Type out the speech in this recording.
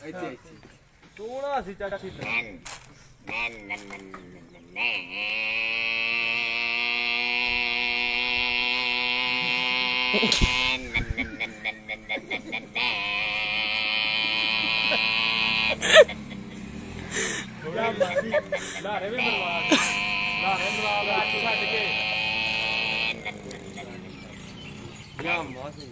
ਇੱਥੇ ਸੋਹਣਾ ਸੀ ਚਾਚੀ ਲਾਰੇ ਵੀ ਮਰਵਾ ਛੱਡ ਕੇ ਜਾਂ ਮਾਸੀ